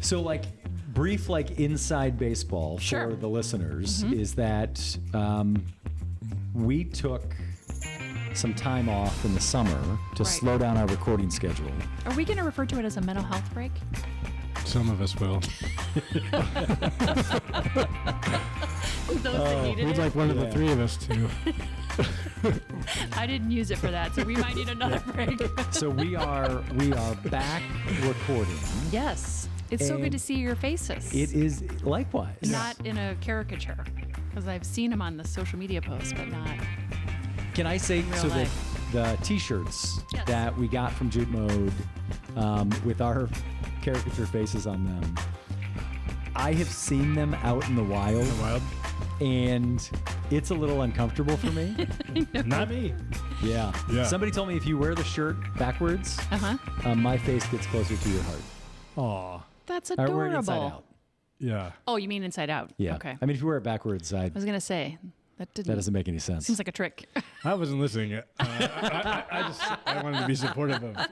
So, like, brief, like, inside baseball Sure. for the listeners is that we took some time off in the summer to Right. slow down our recording schedule. Are we going to refer to it as a mental health break? Some of us will. Those that needed We'd it? like one of the three of us to. I didn't use it for that, so we might need another break. So we are back recording. Yes. It's so good And to see your faces. It is likewise. Not in a caricature, because I've seen them on the social media posts, but not. Can I say, real so life. the T-shirts Yes. that we got from Jute Mode with our caricature faces on them, I have seen them out in the wild, and it's a little uncomfortable for me. Not me. Yeah. Somebody told me if you wear the shirt backwards, my face gets closer to your heart. Aw. That's I wear it adorable. inside out. Yeah. Oh, you mean inside out? Yeah. Okay. I mean, if you wear it backwards, I was going to say, that doesn't make any sense. seems like a trick. I wasn't listening. I wanted to be supportive of.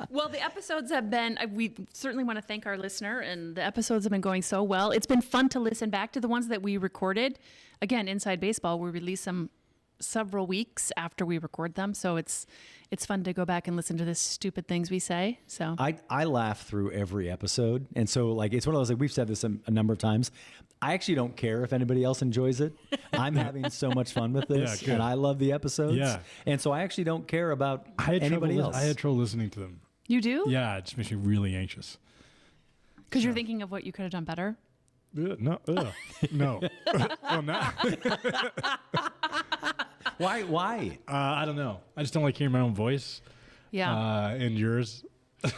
Well, the episodes have been, we certainly want to thank our listener, and the episodes have been going so well. It's been fun to listen back to the ones that we recorded. Again, Inside Baseball, we release them several weeks after we record them, so it's fun to go back and listen to the stupid things we say. So I laugh through every episode, and so like it's one of those, like we've said this a number of times. I actually don't care if anybody else enjoys it. I'm having so much fun with this, Yeah, good. and I love the episodes. Yeah. And so I actually don't care about anybody else. I had trouble listening to them. you do? Yeah, it just makes me really anxious. Because you're thinking of what you could have done better? No. No. Well, not. Why? I don't know. I just don't like hearing my own voice. Yeah. And yours.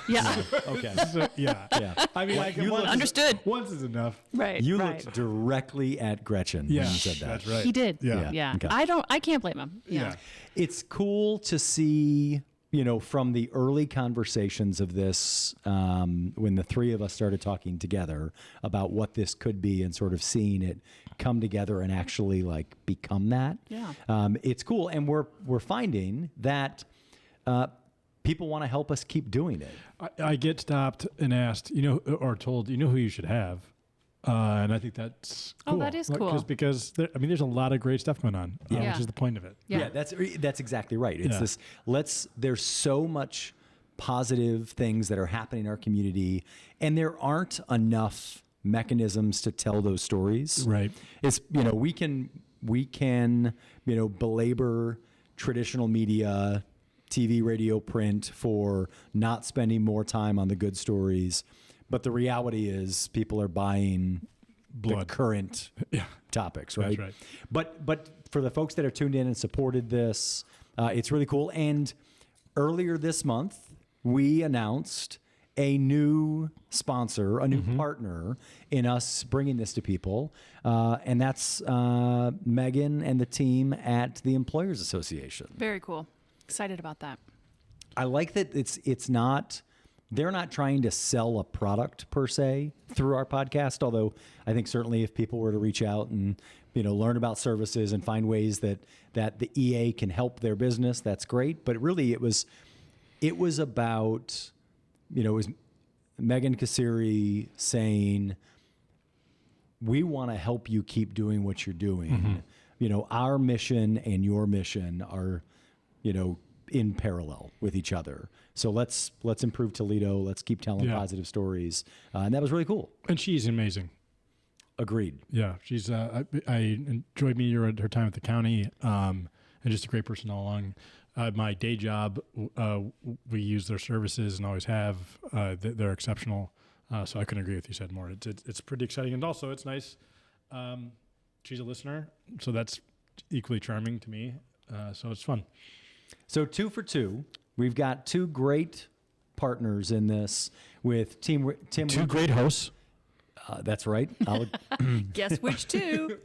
Yeah. Okay. So, yeah. Yeah. I mean, like, you looked- Understood. Once is enough. Right. You right. looked directly at Gretchen Yeah. when you said that. That's right. He did. Yeah. Yeah. Okay. I can't blame him. Yeah. It's cool to see, from the early conversations of this, when the three of us started talking together about what this could be and sort of seeing it come together and actually like become that. Yeah. It's cool. And we're finding that people want to help us keep doing it. I get stopped and asked, or told, who you should have. And I think that's cool. Oh, that is cool. Because there's a lot of great stuff going on, Yeah. which is the point of it. Yeah. That's exactly right. It's Yeah. there's so much positive things that are happening in our community, and there aren't enough mechanisms to tell those stories. Right. It's, we can belabor traditional media, TV, radio, print for not spending more time on the good stories. But the reality is people are buying Blood. the current topics, right? That's right. But for the folks that are tuned in and supported this, it's really cool. And earlier this month, we announced a new sponsor, a new partner in us bringing this to people. And that's Megan and the team at the Employers Association. Very cool. Excited about that. I like that it's not, they're not trying to sell a product per se through our podcast. Although I think certainly if people were to reach out and, learn about services and find ways that the EA can help their business, that's great. But really it was about, it was Megan Kassiri saying, we want to help you keep doing what you're doing. Our mission and your mission are, in parallel with each other. So let's improve Toledo. Let's keep telling positive stories. And that was really cool. And she's amazing. Agreed. Yeah, she's. I enjoyed meeting her at her time at the county, and just a great person all along. My day job, we use their services and always have. They're exceptional. So I couldn't agree with you said more. It's pretty exciting, and also it's nice. She's a listener, so that's equally charming to me. So it's fun. So 2 for 2. We've got two great partners in this with Tim. Two great hosts. That's right. Guess which two?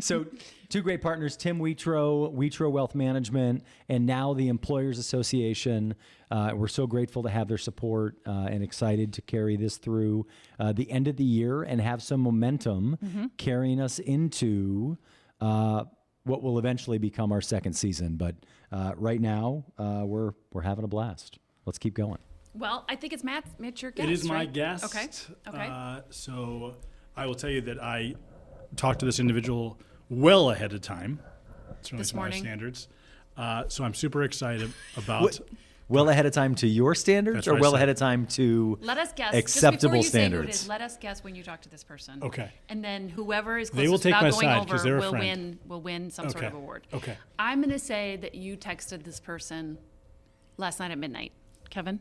So two great partners, Tim Wheatro Wealth Management, and now the Employers Association. We're so grateful to have their support and excited to carry this through the end of the year and have some momentum carrying us into what will eventually become our second season. But right now, we're having a blast. Let's keep going. Well, I think it's Matt, your guest. It is my right? guest. Okay. So I will tell you that I talked to this individual well ahead of time, certainly This to my morning. standards. So I'm super excited about. Well ahead of time to your standards, That's or what I well said. ahead of time to Let us guess. acceptable just before you say who it standards? is, let us guess when you talk to this person. Okay. And then whoever is They closest will take without my going side 'cause over they're a will win some sort Okay. of award. Okay. I'm going to say that you texted this person last night at midnight. Kevin?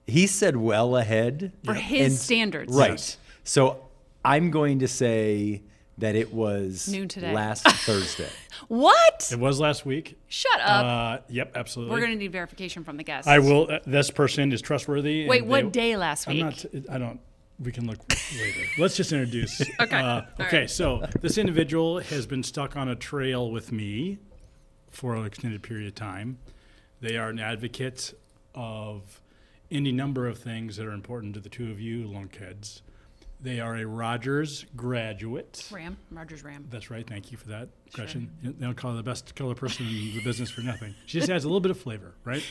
He said well ahead. For his standards. Right. Yes. So I'm going to say that it was Noon today. last Thursday. What? It was last week. Shut up. Yep, absolutely. We're going to need verification from the guest. I will. This person is trustworthy. Wait, and what day last I'm week? not. I don't. We can look later. Let's just introduce. Okay. Okay. So this individual has been stuck on a trail with me for an extended period of time. They are an advocate of any number of things that are important to the two of you, lone kids. They are a Rogers graduate. Rogers Ram. That's right. Thank you for that, Gretchen. They don't call her the best color person in the business for nothing. She just adds a little bit of flavor, right?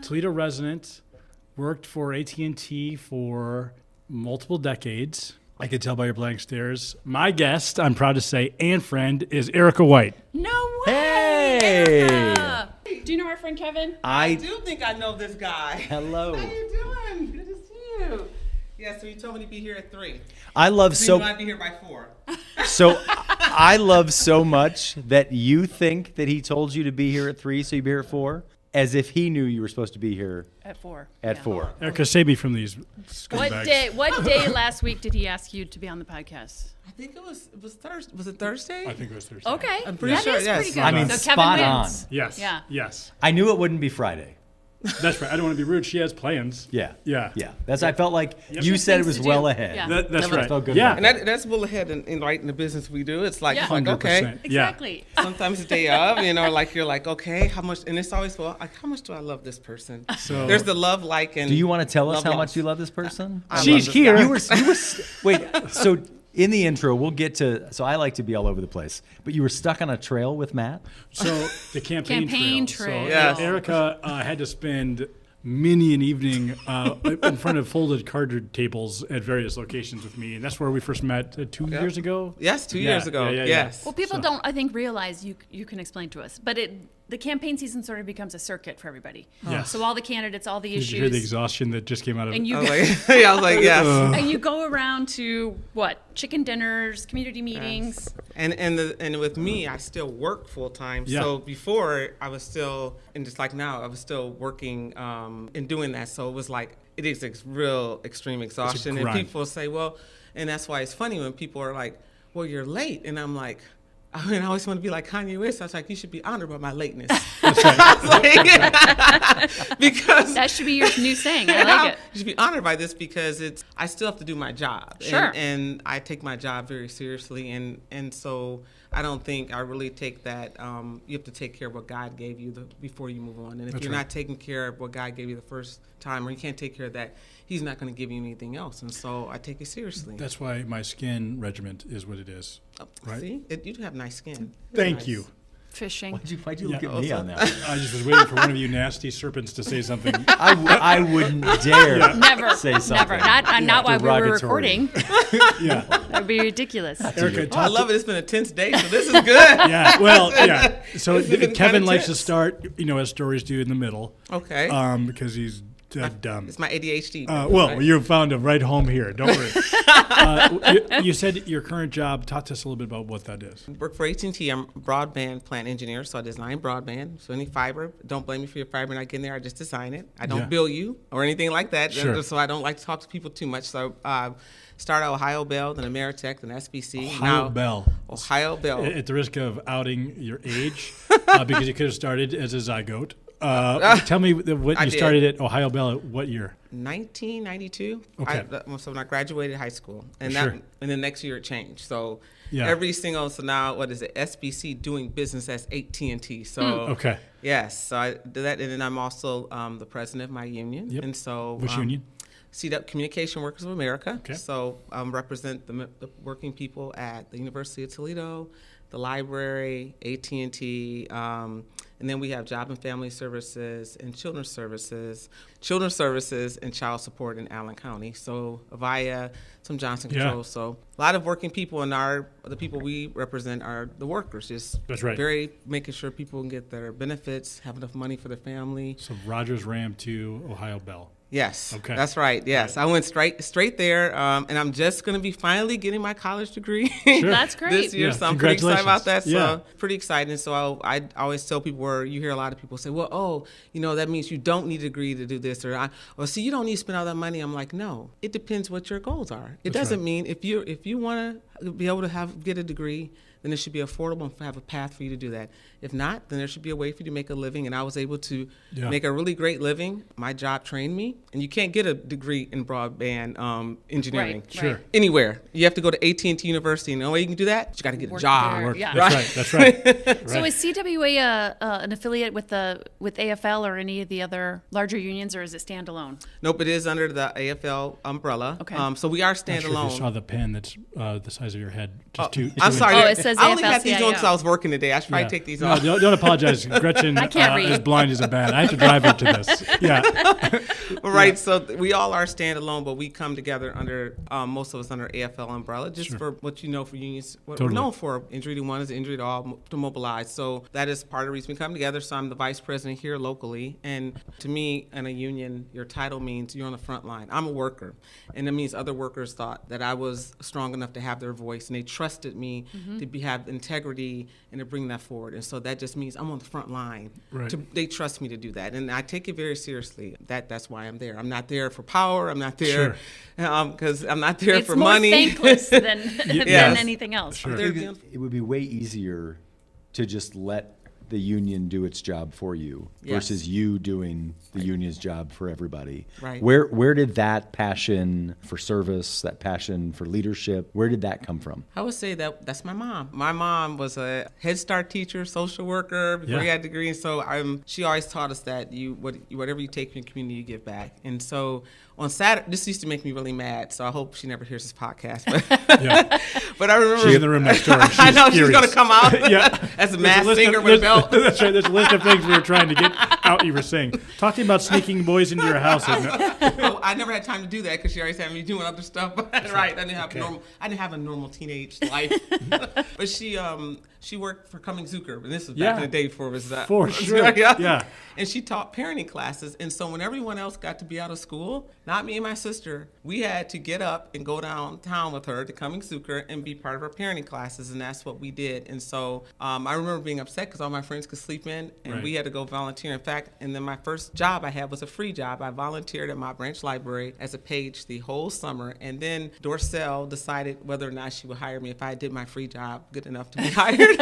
Toledo resident, worked for AT&T for multiple decades. I could tell by your blank stares. My guest, I'm proud to say, and friend, is Erika White. No way! Hey! Erica! Do you know our friend Kevin? I do think I know this guy. Hello. How you doing? Good to see you. Yeah, so you told me to be here at 3. I love So you so might be here by 4. so I love so much that you think that he told you to be here at 3, so you'd be here at 4, as if he knew you were supposed to be here At 4. at Yeah. 4. Erika, save me from these What scumbags. day last week did he ask you to be on the podcast? I think it was Thursday. Was it Thursday? I think it was Thursday. Okay. I'm pretty That sure, is yes. pretty good. I mean, so spot Kevin on. wins. Yes. Yeah. Yes. I knew it wouldn't be Friday. That's right. I don't want to be rude. She has plans. Yeah. Yeah. Yeah. That's I felt like Yep. you Just said it things was to well do. ahead. Yeah. That's I right. felt good Yeah. about And that's well ahead in right in the business we do. It's like, Yeah. it's like okay. 100%. Exactly. Sometimes the day of, like you're like, okay, how much? And it's always, well, like, how much do I love this person? So There's the love, like, and Do you want to tell us love how loss. much you love this person? I love She's this here. guy. You were wait. So in the intro, we'll get to. So I like to be all over the place, but you were stuck on a trail with Matt. So the campaign, Campaign trail. trail. Yes. Erica had to spend many an evening in front of folded card tables at various locations with me, and that's where we first met 2 years ago. Yes, 2 Yeah, years ago. yeah. Yes. Well, people So- don't, I think, realize you can explain to us, but the campaign season sort of becomes a circuit for everybody. Yes. So all the candidates, all the Did you hear the issues, exhaustion that just came out of and you I was like, yeah, I was like, yes. and you go around to what? Chicken dinners, community meetings. And with me, I still work full time. Yeah. So before I was still, and just like now, I was still working and doing that. So it was like it is real extreme exhaustion. And grind. people say, well, and that's why it's funny when people are like, well, you're late, and I'm like. I mean, I always want to be like Kanye West. I was like, you should be honored by my lateness. Because That should be your new saying. I like it. You should be honored by this because I still have to do my job. Sure. And I take my job very seriously. And so I don't think I really take that. You have to take care of what God gave you before you move on. And if That's you're right. not taking care of what God gave you the first time, or you can't take care of that, He's not going to give you anything else. And so I take it seriously. That's why my skin regiment is what it is. right. See, you do have nice skin. Thank Nice. you. Fishing. Why'd you look Yeah. at me on that one? I just was waiting for one of you nasty serpents to say something. I wouldn't dare Never. say something. Never. Not while we were derogatory. recording. Yeah. That would be ridiculous. Erica, Oh, I love it. It's been a tense day, so this is good. Yeah, well, yeah. So This has been Kevin kinda likes to tense. start, as stories do in the middle, Okay. because he's dumb. It's my ADHD. Well, right? you found a right home here. Don't worry. You said your current job. Talk to us a little bit about what that is. Work for AT&T. I'm a broadband plant engineer, so I design broadband. So any fiber, don't blame me for your fiber not getting there. I just design it. I don't Yeah. bill you or anything like that. Sure. So I don't like to talk to people too much. So start at Ohio Bell, then Ameritech, then SBC. Ohio Bell. Ohio Bell. At the risk of outing your age, because you could have started as a zygote. Tell me what I you did. started at Ohio Bell at what year? 1992. Okay. So when I graduated high school, and Sure. and the next year it changed. So Yeah. so now what is it? SBC doing business as AT&T. So Okay. yes, so I did that, and then I'm also the president of my union. Yep. And so Which union? CW Communication Workers of America. Okay. So represent the working people at the University of Toledo, the library, AT&T, and And then we have Job and Family Services and Children's Services and Child Support in Allen County. So via some Johnson Controls. So a lot of working people, and the people we represent are the workers. Just That's right. Very making sure people can get their benefits, have enough money for their family. So Rogers Ram to Ohio Bell. Yes, Okay. That's right. Yes, right. I went straight there, and I'm just going to be finally getting my college degree That's great. this year. Yeah, So I'm pretty excited about that. yeah. So pretty exciting. So I always tell people, where you hear a lot of people say, well, that means you don't need a degree to do this, or see, you don't need to spend all that money. I'm like, no, it depends what your goals are. It That's doesn't right. mean if you want to be able to get a degree, then it should be affordable and have a path for you to do that. If not, then there should be a way for you to make a living. And I was able to make a really great living. My job trained me. And you can't get a degree in broadband engineering Right, Sure. right. anywhere. You have to go to AT&T University. And the only way you can do that is you got to get a Work job. there. Work. Yeah. That's right. Right. So is CWA an affiliate with AFL or any of the other larger unions, or is it standalone? Nope, it is under the AFL umbrella. Okay. So we are Not sure if you standalone. saw the pen that's the size of your head. Just two I'm inches. sorry. Oh, it says I only had these AFL-CIO. on because I was working today. I should probably Yeah. take these No, off. don't apologize. Gretchen I can't read. is blind as a bat. I have to drive her to this. Yeah. Right, so we all are standalone, but we come together under, most of us under AFL umbrella, just Sure. for what you know for unions, what Totally. we're known for. Injury to one is injury to all, to mobilize. So that is part of the reason we come together. So I'm the vice president here locally. And to me, in a union, your title means you're on the front line. I'm a worker. And it means other workers thought that I was strong enough to have their voice. And they trusted me to have integrity and to bring that forward. And so that just means I'm on the front line. Right. They trust me to do that. And I take it very seriously. That's why I'm there. I'm not there for power. I'm not there because I'm not there It's for more money. thankless than Yes. anything else. Sure. It would be way easier to just let the union do its job for you versus you doing the union's job for everybody. Right. Where did that passion for service, that passion for leadership, where did that come from? I would say that's my mom. My mom was a Head Start teacher, social worker before Yeah. he had a degree. And so she always taught us that whatever you take from your community, you give back. And so on Saturday, this used to make me really mad. So I hope she never hears this podcast. But, Yeah. but I remember She's in the room next door. I know she's furious. going to come out Yeah. as a There's mass list singer of- with a there's- belt. That's right. There's a list of things we were trying to get out. You were saying, talking about sneaking boys into your house. Isn't it? Oh, I never had time to do that because she always had me doing other stuff. Right, I didn't have a normal teenage life. But she worked for Cummings Zucker, and this was back in the day before it was that. For sure. Yeah. And she taught parenting classes, and so when everyone else got to be out of school, not me and my sister, we had to get up and go downtown with her to Cummings Zucker and be part of her parenting classes, and that's what we did. And so I remember being upset because all my friends could sleep in, and Right. we had to go volunteer. In fact, and then my first job I had was a free job. I volunteered at my branch library as a page the whole summer, and then Dorcell decided whether or not she would hire me if I did my free job good enough to be hired.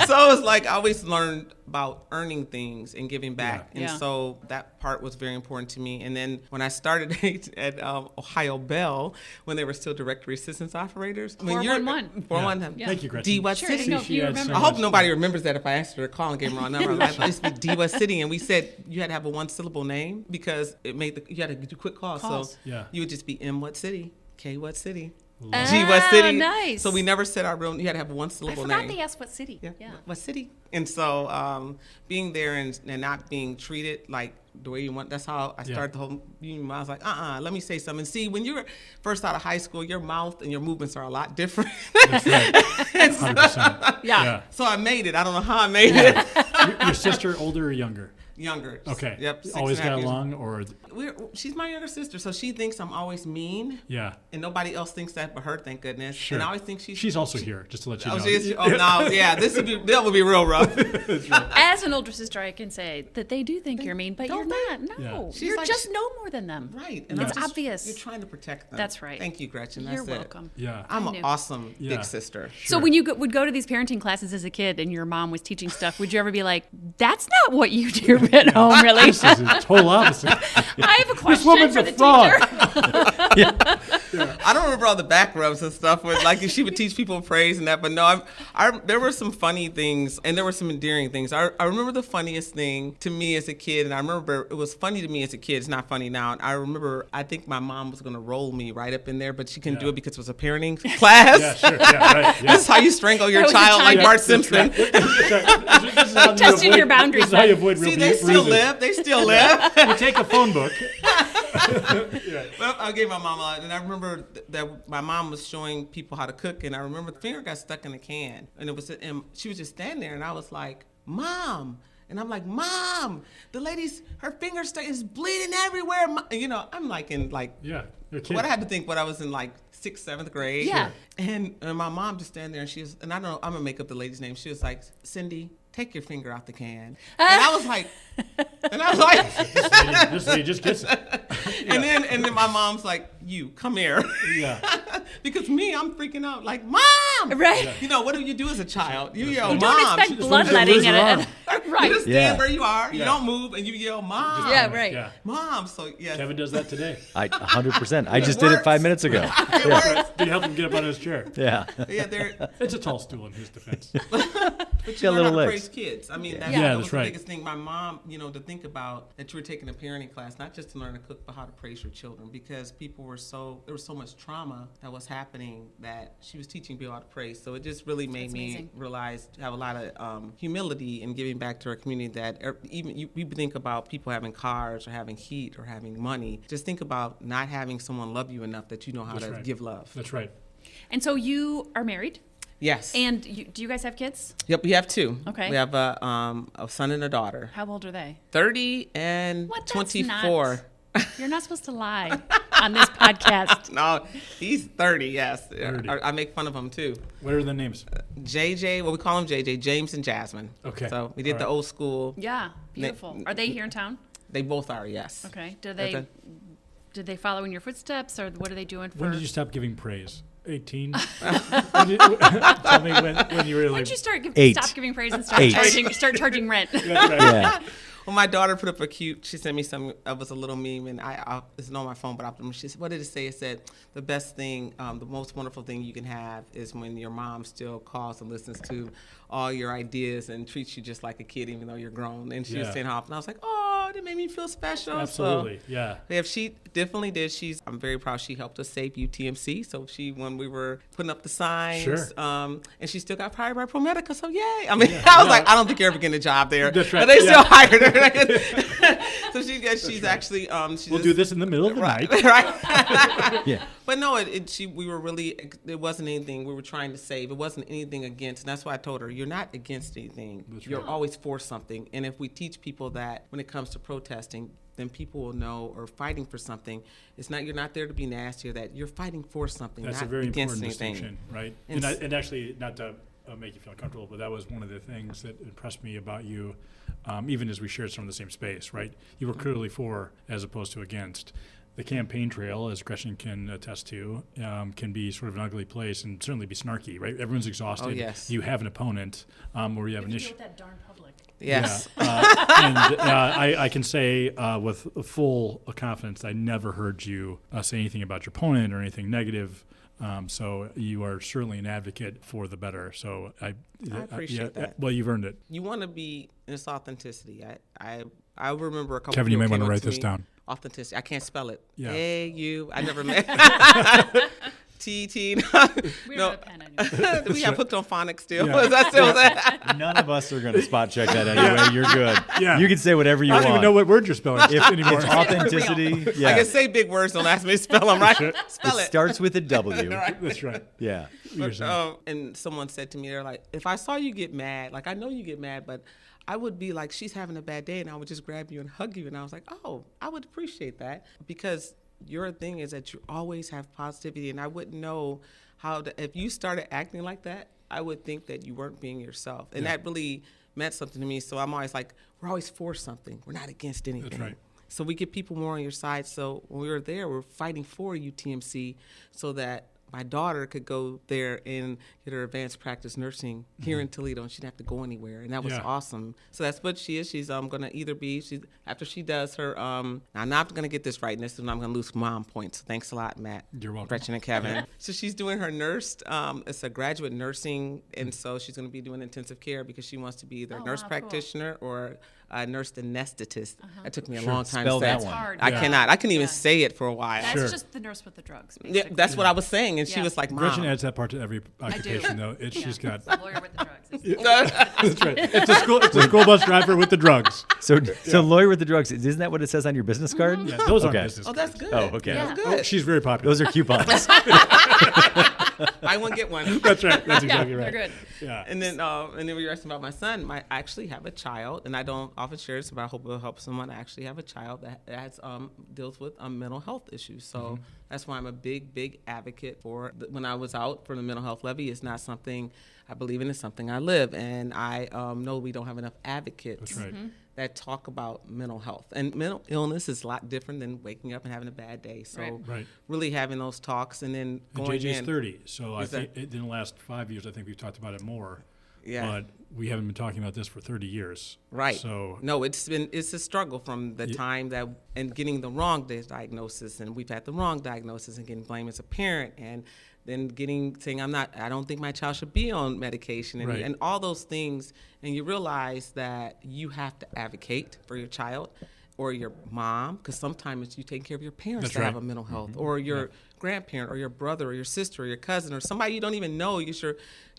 So it was like I always learned about earning things and giving back. And Yeah. so that part was very important to me. And then when I started at Ohio Bell, when they were still directory assistance operators. 411. 411. Yeah. Thank you, Gretchen. D West Sure, City. no, if you remember. I hope nobody remembers that if I asked her to call and gave them the wrong number. I used to be D West City, and we said you had to have a one-syllable name because it made you had to do quick calls. Calls. So Yeah. you would just be M what city, K what city, Ah, G what city. nice. So we never said our real. You had to have a I one-syllable forgot name. they asked what city. Yeah. What city? And so being there and not being treated like the way you want, that's how I started the whole union. I was like, let me say something. See, when you're first out of high school, your mouth and your movements are a lot different. That's right. 100%. Yeah. So I made it. I don't know how I made it. Your sister, older or younger? Younger. Okay. Yep. Always 6.5 got years. along, or She's my younger sister, so she thinks I'm always mean, yeah. and nobody else thinks that but her, thank goodness. Sure. And I always think She's also here, just to let you Oh, know. she is? Oh, no, yeah, that would be real rough. As an older sister, I can say that they do think you're mean, but you're don't they? not. No, Yeah. She's you're like- just know more than them. Right. It's I'm just- obvious. You're trying to protect them. That's right. Thank you, Gretchen. That's You're it. welcome. Yeah. I'm I an knew. awesome Yeah. big sister. So when you would go to these parenting classes as a kid and your mom was teaching stuff, would you ever be like, "That's not what you do at home, really"? This is a total opposite. I have a question woman's for a the fraud. teacher. I don't remember all the back rubs and stuff with like she would teach people praise and that, but no, there were some funny things and there were some endearing things. I remember the funniest thing to me as a kid, and I remember it was funny to me as a kid. It's not funny now. And I remember I think my mom was going to roll me right up in there, but she couldn't do it because it was a parenting class. Yeah, sure. Yeah, right. Yeah. This is how you strangle your was child, your like time. Bart Simpson. This is how you Testing avoid- your boundaries, This is how you avoid real See, they still bruises. live. They still live. You take a phone book. Well, I gave my mom a lot, and I remember that my mom was showing people how to cook, and I remember the finger got stuck in the can, and she was just standing there, and I was like, "Mom," and I'm like, "Mom, the lady's her finger is bleeding everywhere." You know, I'm like in like Yeah. You're a kid. what I had to think when I was in like 6th, 7th grade. Yeah. And my mom just standing there, and she was, and I don't know, I'm gonna make up the lady's name. She was like, "Cindy, take your finger out the can," and I was like. This lady just gets it. And then my mom's like, "You come here," Yeah. because me, I'm freaking out like, "Mom!" Right. You know, what do you do as a child? You yell, You "Mom!" don't expect just bloodletting lose her at arm. You right. just stand Yeah. where you are. You Yeah. don't move, and you yell, "Mom!" Yeah, right. Yeah. Mom. So yes, Kevin does that today. 100%. I just did it works. 5 minutes ago. it works. Do you help him get up out of his chair? Yeah. Yeah, they're. It's a tall stool in his defense. But you Got learn how little to legs. praise kids. I mean, that Yeah, was that's the right. biggest thing. My mom, you know, to think about that you were taking a parenting class, not just to learn to cook, but how to praise your children, because there was so much trauma that was happening that she was teaching people how to praise. So it just really made That's me amazing. realize, have a lot of humility in giving back to our community. That we think about people having cars or having heat or having money. Just think about not having someone love you enough that you know how That's to right. give love. That's right. And so you are married, Yes. and do you guys have kids? Yep, we have two. Okay. We have a son and a daughter. How old are they? 30 and What? That's 24. You're not supposed to lie on this podcast. No, he's 30, yes. 30. I make fun of him too. What are the names? JJ, well, we call him JJ, James and Jasmine. Okay. So we did All the right. old school. Yeah, beautiful. Are they here in town? They both are, yes. Okay. Okay. Did they follow in your footsteps, or what are they doing for? When did you stop giving praise? 18? Tell me when you really. Why don't you Eight. stop giving praise and start 8. start charging rent? That's right. Yeah. Well, my daughter put up she sent me some, it was a little meme, and it's not on my phone, but she said, what did it say? It said, the best thing, the most wonderful thing you can have is when your mom still calls and listens to all your ideas and treats you just like a kid, even though you're grown. And she was Yeah. saying how, and I was like, oh, that made me feel special. Absolutely. So, Yeah. yeah, she definitely did. I'm very proud she helped us save UTMC. So when we were putting up the signs, Sure. and she still got hired by ProMedica. So yay! I mean, I was like, I don't think you're ever getting a job there. That's right. But they Yeah. still hired her. So she's actually We'll do this in the middle of the night. right. Yeah. But no, we were really, it wasn't anything we were trying to save. It wasn't anything against. And that's why I told her, you're not against anything. That's You're right. always for something. And if we teach people that when it comes to protesting, then people will know, or fighting for something, you're not there to be nasty, or that you're fighting for something, That's not a very against important anything. distinction, right? And And actually, not to make you feel uncomfortable, but that was one of the things that impressed me about you, even as we shared some of the same space, right? You were clearly for as opposed to against. The campaign trail, as Gretchen can attest to, can be sort of an ugly place and certainly be snarky, right? Everyone's exhausted. Oh, yes. You have an opponent, or you have an Deal issue. with that darn public. Yes. I can say with full confidence, I never heard you say anything about your opponent or anything negative. So you are certainly an advocate for the better. So I appreciate that. Well, you've earned it. You want to be in its authenticity. I remember a couple. Kevin, you people may came wanna up write to this me. down. Authenticity. I can't spell it. Yeah. I never met. T. We No. don't have a pen anymore. We have hooked on phonics still. Yeah. Is that still that? None of us are going to spot check that anyway. You're good. Yeah. You can say whatever you I don't want. even know what word you're spelling anymore. It's authenticity. I Yeah. can say big words. Don't ask me to spell them right. Spell It it. starts with a W. That's right. Yeah. You're saying. And someone said to me, they're like, if I saw you get mad, like I know you get mad, but I would be like, she's having a bad day, and I would just grab you and hug you. And I was like, oh, I would appreciate that, because your thing is that you always have positivity, and I wouldn't know how to, if you started acting like that, I would think that you weren't being yourself. And that really meant something to me. So I'm always like, we're always for something. We're not against anything. That's right. So we get people more on your side. So when we were there, we're fighting for UTMC so that my daughter could go there and get her advanced practice nursing here in Toledo, and she'd have to go anywhere, and that was awesome. So that's what she is. She's going to either be after she does her. Now I'm not going to get this right, and this is when I'm going to lose mom points. So thanks a lot, Matt. You're welcome. Gretchen and Kevin. So she's doing her nurse. It's a graduate nursing, and so she's going to be doing intensive care because she wants to be either a nurse practitioner or a nurse anesthetist. That took me a long time Spell to say. that one. Hard. I cannot. I couldn't even say it for a while. That's just the nurse with the drugs. Yeah, Basically. that's what I was saying, and she Yeah. was like, "Mom." Gretchen adds that part to every occupation, though. She's got. The lawyer with the drugs. That's right. It's a school bus driver with the drugs. So lawyer with the drugs, isn't that what it says on your business card? Yeah, those aren't Okay. business. Oh, that's good. Oh, okay. Yeah. Good. She's very popular. Those are coupons. Buy one, get one. That's right. That's exactly right. They're good. Yeah. And then we were asking about my son. I actually have a child, and I don't often share this, but I hope it'll help someone. I actually have a child that has deals with mental health issues. So that's why I'm a big advocate for. When I was out for the mental health levy, it's not something I believe in. It's something I live, and I know we don't have enough advocates. That's right. That talk about mental health. And mental illness is a lot different than waking up and having a bad day. So Right. really having those talks and then And going JJ's in. 30, so I Is that- think in the last 5 years, I think we've talked about it more. Yeah. But we haven't been talking about this for 30 years. Right. So no, it's a struggle from the time that and getting the wrong diagnosis, and we've had the wrong diagnosis and getting blamed as a parent, and then saying I don't think my child should be on medication, and, Right. and all those things, and you realize that you have to advocate for your child or your mom, because sometimes you take care of your parents That's that have right. a mental health, or your grandparent, or your brother, or your sister, or your cousin, or somebody you don't even know. It's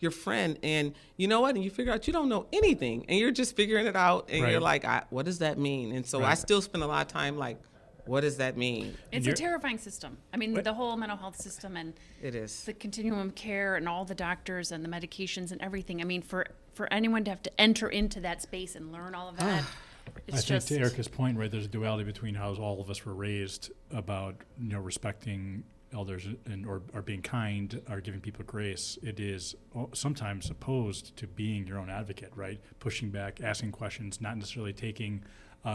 your friend, and you know what? And you figure out you don't know anything, and you're just figuring it out, and you're Right. like, what does that mean? And so I Right. still spend a lot of time like, what does that mean? It's a you're- terrifying system. I mean, the whole mental health system and It is. the continuum of care and all the doctors and the medications and everything. I mean, for anyone to have to enter into that space and learn all of that, it's I think just to Erica's point, right, there's a duality between how all of us were raised about, respecting elders or being kind or giving people grace. It is sometimes opposed to being your own advocate, right? Pushing back, asking questions, not necessarily taking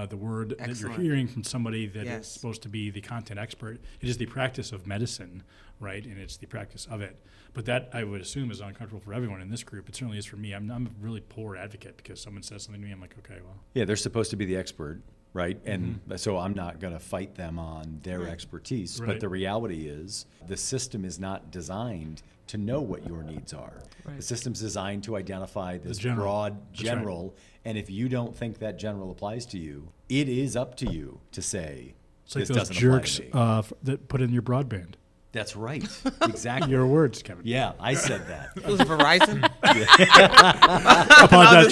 the word that Excellent. you're hearing from somebody that Yes. is supposed to be the content expert. It is the practice of medicine, right? And it's the practice of it. But that, I would assume, is uncomfortable for everyone in this group. It certainly is for me. I'm a really poor advocate because someone says something to me, I'm like, okay, well. Yeah, they're supposed to be the expert, right? And so I'm not going to fight them on their expertise. But Right. the reality is the system is not designed to know what your needs are. The system's designed to identify this general. broad That's right. general. And if you don't think that general applies to you, it is up to you to say, It's like this those doesn't jerks apply to me. that put in your broadband. That's right. Exactly. Your words, Kevin. Yeah, I said that. It was Verizon. Apologize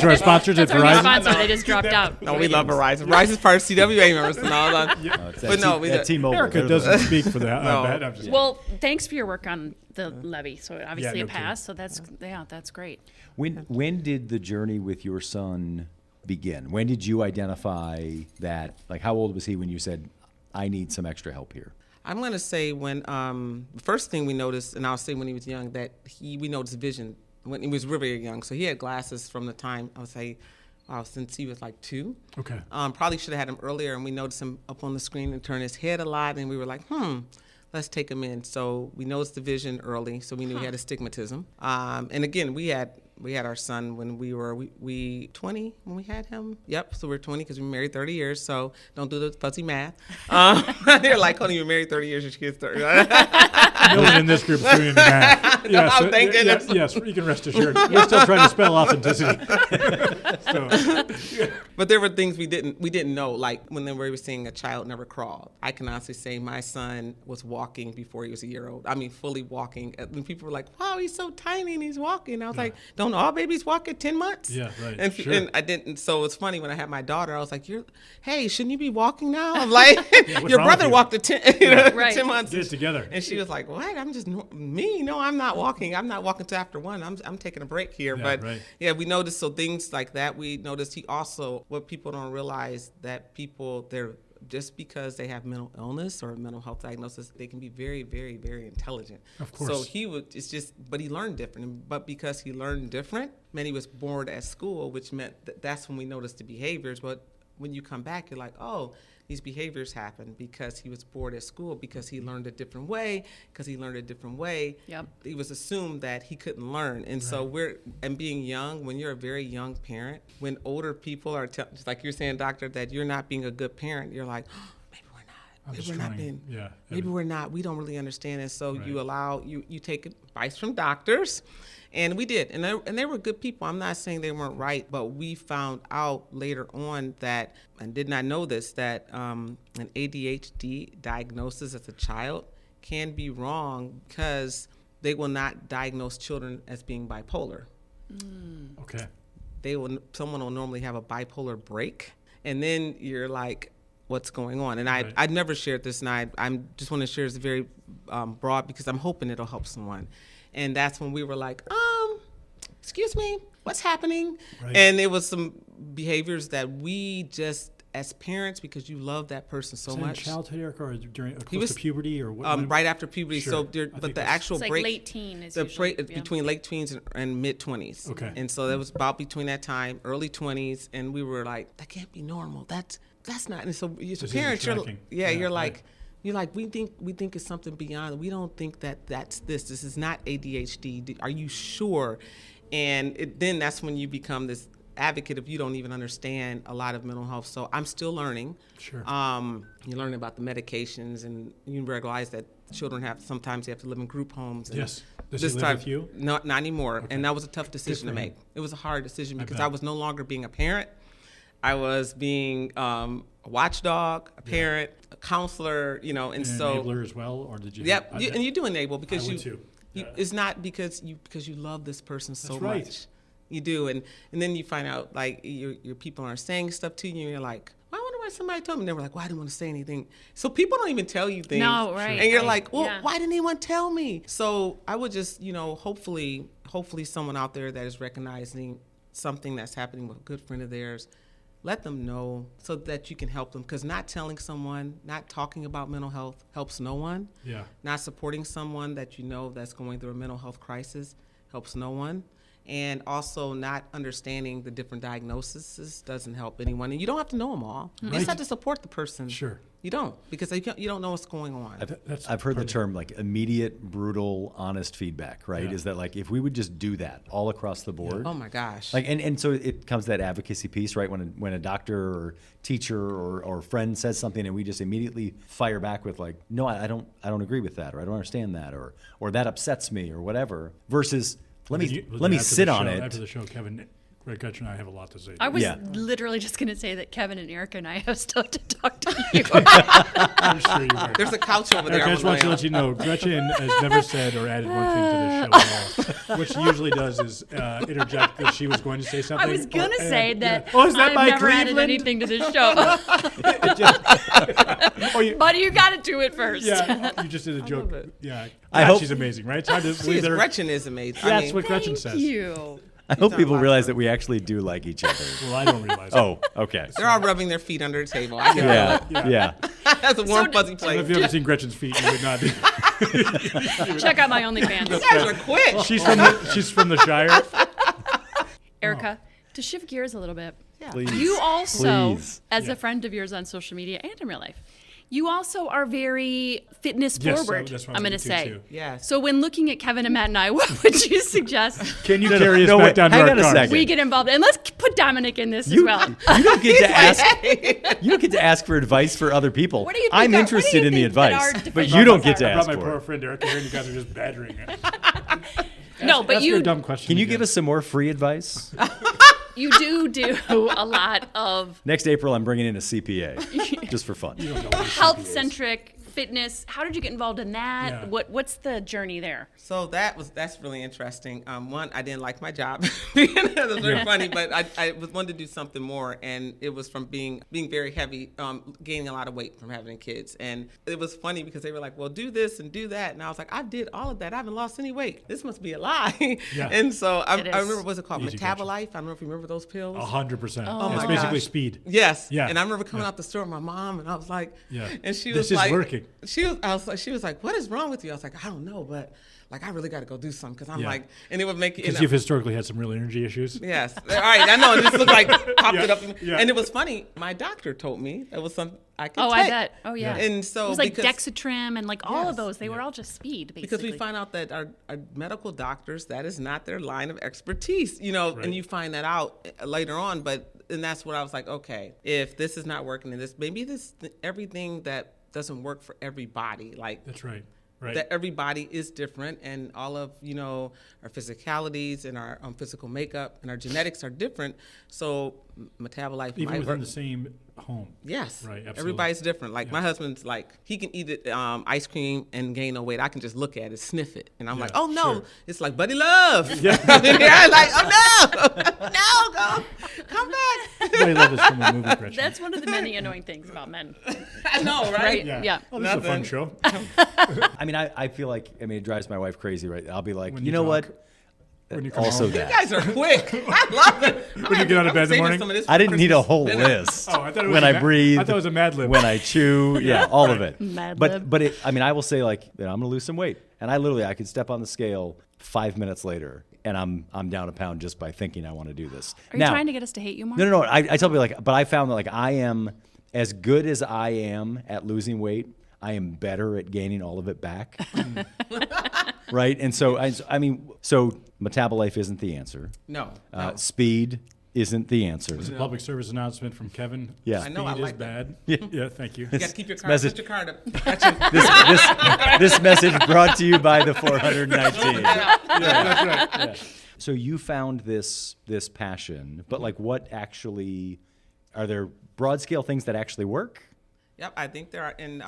to our sponsors at that's our new Verizon. sponsor. They just dropped out. No, we love Verizon. Verizon's part of CWA members. No, No, it's But no, we that don't. T-Mobile. Erica they're the doesn't best. speak for that. No. I'm just Well, thanks for your work on the levy. So obviously no it passed. So that's great. When did the journey with your son begin? When did you identify that? Like, how old was he when you said, I need some extra help here? I'm going to say when the first thing we noticed, and I'll say when he was young, that we noticed vision when he was really young. So he had glasses from the time, I would say, since he was like 2. Okay. Probably should have had him earlier, and we noticed him up on the screen and turn his head a lot, and we were like, let's take him in. So we noticed the vision early, so we knew he had astigmatism. And again, we had our son when we were 20 when we had him. Yep, so we're 20 because we were married 30 years, so don't do the fuzzy math. They're like, oh, you were married 30 years, your kid's 30. No one in this group is doing that. No, thank goodness. Yes, you can rest assured. We're still trying to spell authenticity. But there were things we didn't know, like when we were seeing a child never crawled. I can honestly say my son was walking before he was a year old. I mean, fully walking. And people were like, wow, he's so tiny and he's walking. I was like, don't all babies walk at 10 months? Yeah, right. And, Sure. and I didn't. So it's funny when I had my daughter, I was like, hey, shouldn't you be walking now? I'm like, what's your wrong brother with you? walked at 10, Right. 10 months. Get it together. And she was like, what? I'm just me? No, I'm not walking. I'm not walking till after 1. I'm taking a break here. Yeah, But right. yeah, we noticed so things like that. We noticed he also, what people don't realize, that people, they're just because they have mental illness or mental health diagnosis, they can be very, very, very intelligent. Of course. So but he learned different. But because he learned different, meant he was bored at school, which meant that's when we noticed the behaviors. But when you come back, you're like, oh, these behaviors happen because he was bored at school, because he learned a different way, Yep. it was assumed that he couldn't learn. And so being young, when you're a very young parent, when older people are just like you're saying, doctor, that you're not being a good parent, you're like, oh, maybe we're not. Maybe we're not being, maybe we're not. We don't really understand. And so you take advice from doctors. And we did, and they were good people. I'm not saying they weren't right, but we found out later on that, and did not know this, that an ADHD diagnosis as a child can be wrong because they will not diagnose children as being bipolar. Okay. Someone will normally have a bipolar break, and then you're like, what's going on? And I've never shared this, and I just want to share this very broad because I'm hoping it'll help someone. And that's when we were like, excuse me, what's happening? Right. And it was some behaviors that we just, as parents, because you love that person so much. In childhood, Erica, or during close to puberty, or what? Right after puberty. Sure. So, but the actual it's break, like late teen is the usually, break between late teens and mid 20s. Okay. And so that was about between that time, early 20s, and we were like, that can't be normal. That's not. And so as a parent, you're like. You're like, we think it's something beyond. We don't think that that's this. This is not ADHD. Are you sure? And then that's when you become this advocate if you don't even understand a lot of mental health. So I'm still learning. Sure. You learn about the medications, and you realize that children sometimes they have to live in group homes. And yes. Does he live with you? Not anymore. Okay. And that was a tough decision to make. It was a hard decision because I was no longer being a parent. I was being a watchdog, a parent, a counselor, and so enabler as well, or did you? Yep, and you do enable because I would too. it's not because you love this person so right. much. You do, and then you find out like your people aren't saying stuff to you, and you're like, well, I wonder why somebody told me. And they were like, well, I didn't want to say anything. So people don't even tell you things. No, right. And you're like, well, why didn't anyone tell me? So I would just, hopefully someone out there that is recognizing something that's happening with a good friend of theirs, let them know so that you can help them. Because not telling someone, not talking about mental health helps no one. Yeah. Not supporting someone that that's going through a mental health crisis helps no one. And also not understanding the different diagnoses doesn't help anyone. And you don't have to know them all. You just have to support the person. Sure. You don't, because you don't know what's going on. I've heard the term like immediate, brutal, honest feedback, right? Yeah. Is that like if we would just do that all across the board? Oh my gosh. Like and so it comes to that advocacy piece, right? When a doctor or teacher or friend says something and we just immediately fire back with like, no, I don't agree with that, or I don't understand that, or that upsets me, or whatever. Versus let me sit on it. After the show, Greg Gutch and I have a lot to say. I was literally just going to say that Kevin and Erika and I have stuff to talk to you. I'm sure you are. There's a couch over there. I just want to let you know, Gretchen has never said or added one thing to this show at all. What she usually does is interject that she was going to say something. I was going to say that is that I've by never added Cleveland? anything to this show. But you got to do it first. Yeah, you just did a joke. it. Yeah, I hope she's amazing, right? It's hard to She believe is, that. Gretchen is amazing. That's what Gretchen says. Thank you. I hope people realize that we actually do like each other. Well, I don't realize. Oh, okay. They're all rubbing their feet under the table. I can Yeah. That's a warm, fuzzy If place. you ever seen Gretchen's feet, you would not. Check out my OnlyFans. You guys are quick. She's from the Shire. Erika, to shift gears a little bit. Please. You also, Please. as a friend of yours on social media and in real life, you also are very fitness Yes, forward, that's what I'm going to I was say. too. Yes. So when looking at Kevin and Matt and I, what would you suggest Can you carry us back wait, down to hang our on a car? second. we get involved? And let's put Dominic in this as You well. don't get to ask. You don't get to ask for advice for other people. What do you think I'm are- interested what do in you the think that advice, our but deficiencies you don't get to I ask brought my for poor it. friend Erica here, and you guys are just badgering her. No, but Ask her a you dumb question. Can you again. give us some more free advice? you do a lot of Next April, I'm bringing in a CPA just for fun. You don't know what a CPA is. health-centric fitness. How did you get involved in that? Yeah. What's the journey there? So that's really interesting. One, I didn't like my job. That was very funny, but I was wanted to do something more, and it was from being very heavy, gaining a lot of weight from having kids. And it was funny because they were like, "Well, do this and do that," and I was like, "I did all of that. I haven't lost any weight. This must be a lie." Yeah. And so I It is. remember, what's it called, Easy Metabolife? I don't know if you remember those pills. 100%. Oh It's my basically gosh. speed. Yes. Yeah. And I remember coming out the store with my mom, and I was like, Yeah. and she This was is like, working. working. She was like, what is wrong with you? I was like, I don't know, but like, I really got to go do something. Cause I'm like, and it would make it. Because you've historically had some real energy issues. Yes. All right. I know. It just looked like popped it up. Yeah. And it was funny. My doctor told me that was something I could take. I bet. Oh, yeah. And so it was like Dexatrim and like all of Yes. those. They were all just speed, basically. because we find out that our medical doctors, that is not their line of expertise, you know, Right. and you find that out later on. And that's what I was like, okay, if this is not working, and everything that doesn't work for everybody, like That's right. Right. that everybody is different, and all of, you know, our physicalities and our physical makeup and our genetics are different. So Metabolite Even might within work. the same home. Yes. Right, absolutely. Everybody's different. Like my husband's like, he can eat it, ice cream and gain no weight. I can just look at it, sniff it. And I'm like, oh no. sure. It's like Buddy Love. Yeah. I'm like, oh no. No, come back. I love this from a movie, Gretchen. That's one of the many annoying things about men. I know, right? Yeah. Well, this is a fun Nothing. show. I mean, I feel like, I mean, it drives my wife crazy, right? I'll be like, When you you know talk. what? When you come Also home. You that. guys are quick. I love it. When you get out of bed in the saving morning? some of this I for didn't need a Christmas. whole list. Oh, I thought it was when a I ma- breathe. I thought it was a Mad Lib. When I chew, yeah, all of it. Mad but Lib. but it, I mean, I will say like, you know, I'm gonna lose some weight, and I could step on the scale 5 minutes later, and I'm down a pound just by thinking I want to do this. Are you trying to get us to hate you more? No. I tell people like, but I found that like I am as good as I am at losing weight. I am better at gaining all of it back. Right, and so I mean, so Metabolife isn't the answer. No. Speed isn't the answer. It's a public service announcement from Kevin. Yeah. I know, I Speed is like that. bad. Yeah, thank you. You got to keep your card. message- Put your card up. This message brought to you by the 419. That's right. So you found this passion, but like what actually, are there broad scale things that actually work? Yep, I think there are, and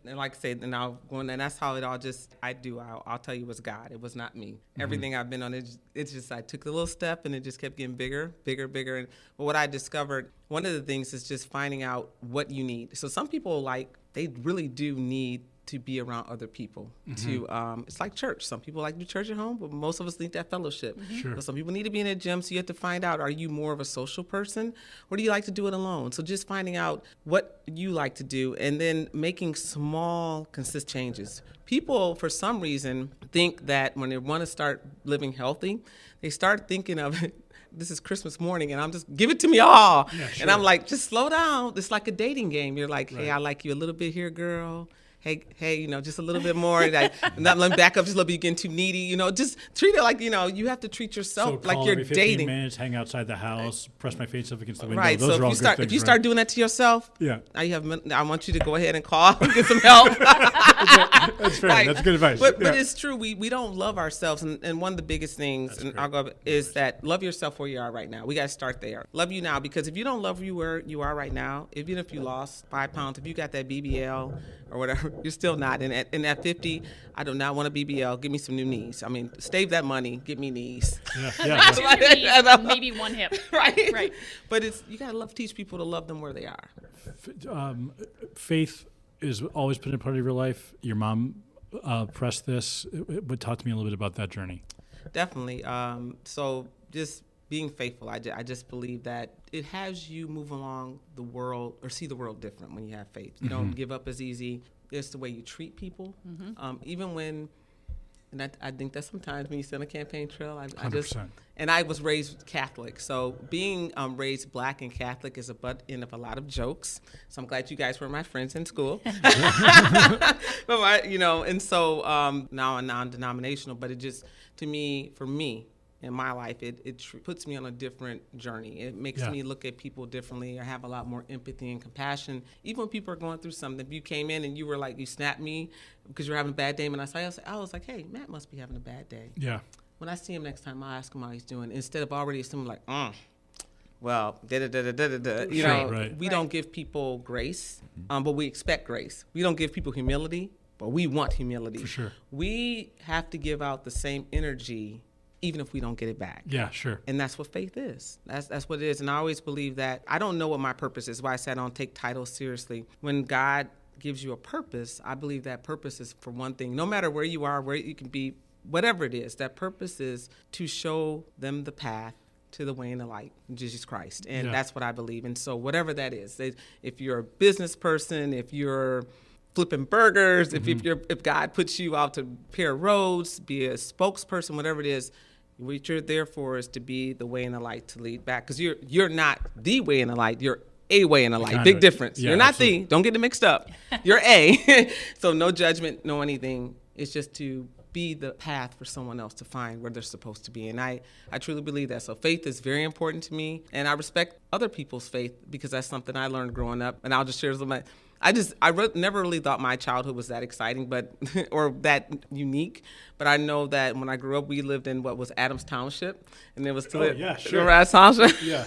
like I said, and I'll go in, and that's how it all just, I'll tell you, it was God. It was not me. Mm-hmm. Everything I've been on, it's just, I took the little step, and it just kept getting bigger. But what I discovered, one of the things is just finding out what you need. So some people, like, they really do need to be around other people. It's like church. Some people like to do church at home, but most of us need that fellowship. Sure. But some people need to be in a gym, so you have to find out, are you more of a social person, or do you like to do it alone? So just finding out what you like to do, and then making small, consistent changes. People, for some reason, think that when they want to start living healthy, they start thinking of it. This is Christmas morning, and I'm just, give it to me all. Yeah, sure. And I'm like, just slow down. It's like a dating game. You're like, hey, Right. I like you a little bit here, girl. Hey, you know, just a little bit more. Like, not let me back up just a little bit. You're getting too needy. You know, just treat it like, you know, you have to treat So yourself call like you're every 15 dating. minutes, hang outside the house, press my face up against the window. Right. Those So are all good things, if you right? start doing that to yourself, Yeah. I want you to go ahead and call and get some help. That's fair. Right. That's good advice. But Yeah. it's true. We don't love ourselves, and one of the biggest things, and I'll go, is that love yourself where you are right now. We got to start there. Love you now, because if you don't love you where you are right now, even if you lost 5 pounds, if you got that BBL or whatever, you're still not. And at 50, I do not want a BBL. Give me some new knees. I mean, save that money. Get me knees. Yeah. Two knees and maybe one hip. Right. Right. But you gotta teach people to love them where they are. Faith is always been a part of your life. Your mom pressed this. But talk to me a little bit about that journey. Definitely. So just being faithful, I just believe that it has you move along the world or see the world different when you have faith. You don't give up as easy. It's the way you treat people. Even when, and I think that sometimes when you sit on a campaign trail, I just, 100%. and I was raised Catholic. So being raised Black and Catholic is a butt end of a lot of jokes. So I'm glad you guys were my friends in school. But and so now I'm non-denominational, but it just, to me, for me, in my life, it puts me on a different journey. It makes Yeah. me look at people differently. I have a lot more empathy and compassion. Even when people are going through something, if you came in and you were like, you snapped me because you're having a bad day, and I was like, hey, Matt must be having a bad day. Yeah. When I see him next time, I'll ask him how he's doing, instead of already assuming like, well, da-da-da-da-da-da. You know, Right. we don't give people grace, but we expect grace. We don't give people humility, but we want humility. For sure. We have to give out the same energy even if we don't get it back. Yeah, sure. And that's what faith is. That's what it is. And I always believe that. I don't know what my purpose is, why I said I don't take titles seriously. When God gives you a purpose, I believe that purpose is for one thing. No matter where you are, where you can be, whatever it is, that purpose is to show them the path to the way and the light, Jesus Christ. And Yeah. that's what I believe. And so whatever that is, if you're a business person, if you're flipping burgers, if God puts you out to repair roads, be a spokesperson, whatever it is, what you're there for is to be the way and the light to lead back. Because you're not the way and the light. You're a way and a light. Big difference. Yeah, you're not absolutely. the. Don't get it mixed up. You're a. So no judgment, no anything. It's just to be the path for someone else to find where they're supposed to be. And I truly believe that. So faith is very important to me. And I respect other people's faith because that's something I learned growing up. And I'll just share some. Never really thought my childhood was that exciting, but or that unique. But I know that when I grew up, we lived in what was Adams Township, and there was Toledo. Yeah, sure. Remember Adams Township? Yeah.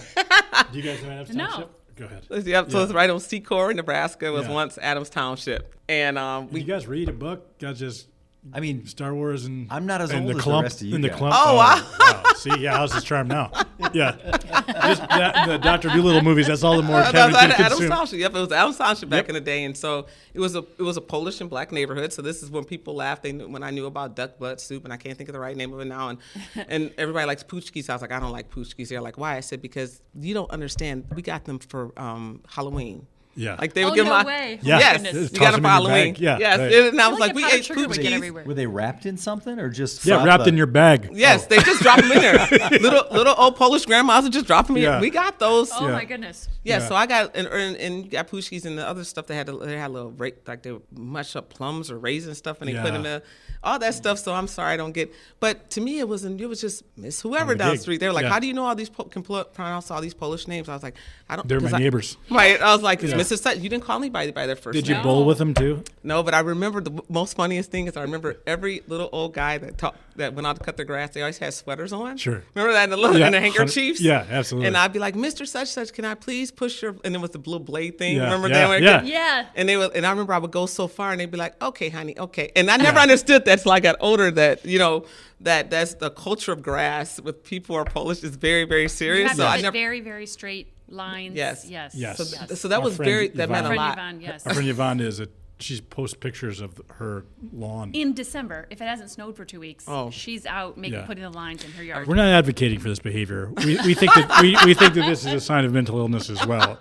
Do you guys know Adams No. Township? Go ahead. Yep. So it's right on Secor, Nebraska. Was Yeah. once Adams Township, and Did you guys read a book? Guys, just I mean, Star Wars and I'm not as and old the as clump, the rest of you and the guys. clump. Oh, wow. Wow. See, yeah, how's his charm now? Yeah, just the Dr. Dolittle movies. That's all the more Kevin can Adams consume. Township. Yep, it was Adams Township back Yep. in the day, and so it was a Polish and black neighborhood. So this is when people laughed. They knew, when I knew about duck blood soup, and I can't think of the right name of it now. And everybody likes poochkies. I was like, I don't like poochkies. They're like, why? I said because you don't understand. We got them for Halloween. Yeah, Like they would Oh, give no my way. Yeah. yes, Goodness. you got them Toss them for in your Halloween. bag. Yeah, Yes, right. and I was feel like, we powdered ate sugar would get poochkies. everywhere. were they wrapped in something or just yeah, slap wrapped the- in your bag. Yes, they just drop them in there. little old Polish grandmas would just drop them in. Yeah. We got those. Oh Yeah. my goodness. Yeah, Yeah. so I got and you got poochkies and the other stuff. They had a little like they would mush up plums or raisin stuff, and they put Yeah. them in all that stuff. So I'm sorry, I don't get. But to me, it was just Miss whoever On the down the gig. street. They were like, Yeah. "How do you know all these pronounce all these Polish names?" I was like, "I don't." They're my 'cause neighbors. Right, I was like, "It's Yeah. Mrs. Such." You didn't call anybody by their first Did you name. bowl with them too? No, but I remember the most funniest thing is I remember every little old guy that went out to cut their grass. They always had sweaters on. Sure. Remember that and the Yeah, and the handkerchiefs. yeah, absolutely. And I'd be like, Mr. Such Such, can I please push your? And it was the blue blade thing. Yeah, Remember yeah, that? yeah. Yeah. And I remember I would go so far, and they'd be like, "Okay, honey, okay." And I never understood that till I got older. That that's the culture of grass with people who are Polish is very, very You serious. have So to I have never. very, very straight lines. Yes. Yes. Yes. So that Our was friend that meant a Yvonne. lot. Friend Yvonne, yes. Our friend Yvonne she posts pictures of her lawn. In December, if it hasn't snowed for 2 weeks, Oh. she's out Yeah. putting the lines in her yard. We're not advocating for this behavior. We think that we think that this is a sign of mental illness as well.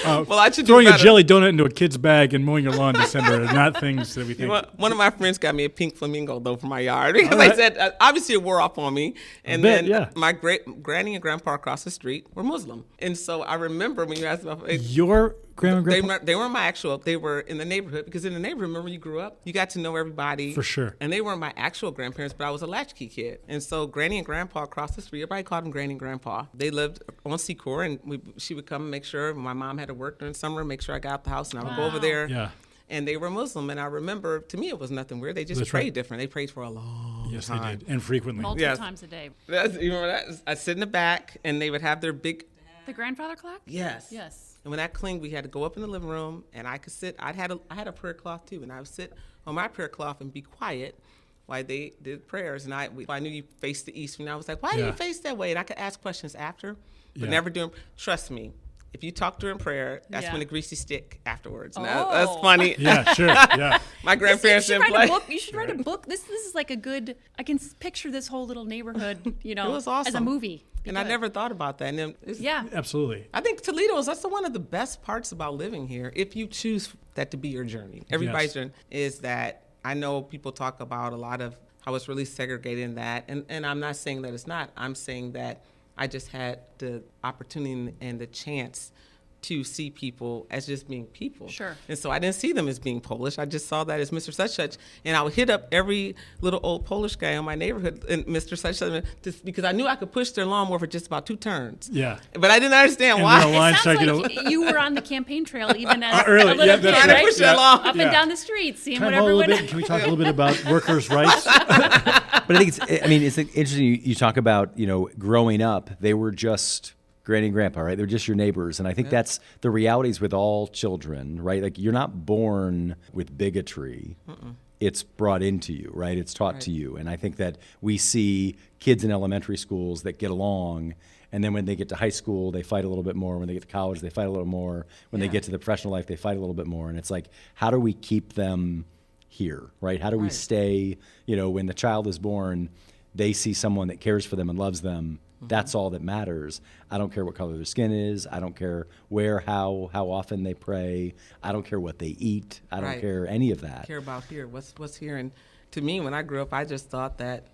Well, I should do Throwing a better. jelly donut into a kid's bag and mowing your lawn in December are not things that we think. One of my friends got me a pink flamingo though for my yard because I said obviously it wore off on me. And bet, then yeah. my granny and grandpa across the street were Muslim, and so I remember when you asked about Your grandma and grandpa? they weren't my actual. They were in the neighborhood because in the neighborhood, remember when you grew up, you got to know everybody For sure. And they weren't my actual grandparents, but I was a latchkey kid, and so granny and grandpa across the street, everybody called them granny and grandpa. They lived on Secor, and she would come and make sure my mom had to work during summer, make sure I got out the house, and I would go over there. Yeah. And they were Muslim, and I remember, to me, it was nothing weird. They just That's prayed right. different. They prayed for a long Yes, time. they did. And frequently. Multiple Yes. times a day. You remember that? I'd sit in the back, and they would have their big, The grandfather clock? yes. Yes. And when that clinged, we had to go up in the living room, and I could sit. I had a prayer cloth too, and I would sit on my prayer cloth and be quiet while they did prayers. And I knew you faced the east, and I was like, "Why do Yeah. you face that way?" And I could ask questions after, but Yeah. never during. Trust me, if you talk during prayer, that's Yeah. when the greasy stick afterwards. Oh. That's funny. Yeah, sure. Yeah. My grandparents you should didn't write play. a book. You should write a book. This is like a good. I can picture this whole little neighborhood. It was awesome. as a movie. Be And I good. never thought about that. And then Yeah. Absolutely. I think Toledo that's one of the best parts about living here. If you choose that to be your journey, everybody's Yes. journey is that. I know people talk about a lot of how it's really segregated in that, and I'm not saying that it's not. I'm saying that I just had the opportunity and the chance to see people as just being people. Sure. And so I didn't see them as being Polish. I just saw that as Mr. Such Such. And I would hit up every little old Polish guy in my neighborhood and Mr. Such Such just because I knew I could push their lawnmower for just about 2 turns. Yeah. But I didn't understand And why. then a line It started sounds getting like you were on the campaign trail even as Early, a little yeah, kid, that's Trying to right? push that along. Up Yeah. and down the street, seeing Can I what borrow a little everyone. bit? Can we talk a little bit about workers' rights? But I think it's interesting. You talk about, growing up, they were just granny and grandpa, right? They're just your neighbors. And I think that's the realities with all children, right? Like you're not born with bigotry. It's brought into you, right? It's taught to you. And I think that we see kids in elementary schools that get along, and then when they get to high school, they fight a little bit more. When they get to college, they fight a little more. When they get to the professional life, they fight a little bit more. And it's like, how do we keep them here, right? How do we stay, when the child is born, they see someone that cares for them and loves them, That's all that matters. I don't care what color their skin is. I don't care where, how often they pray. I don't care what they eat. I don't care any of that. I care about here. What's here? And to me, when I grew up, I just thought that,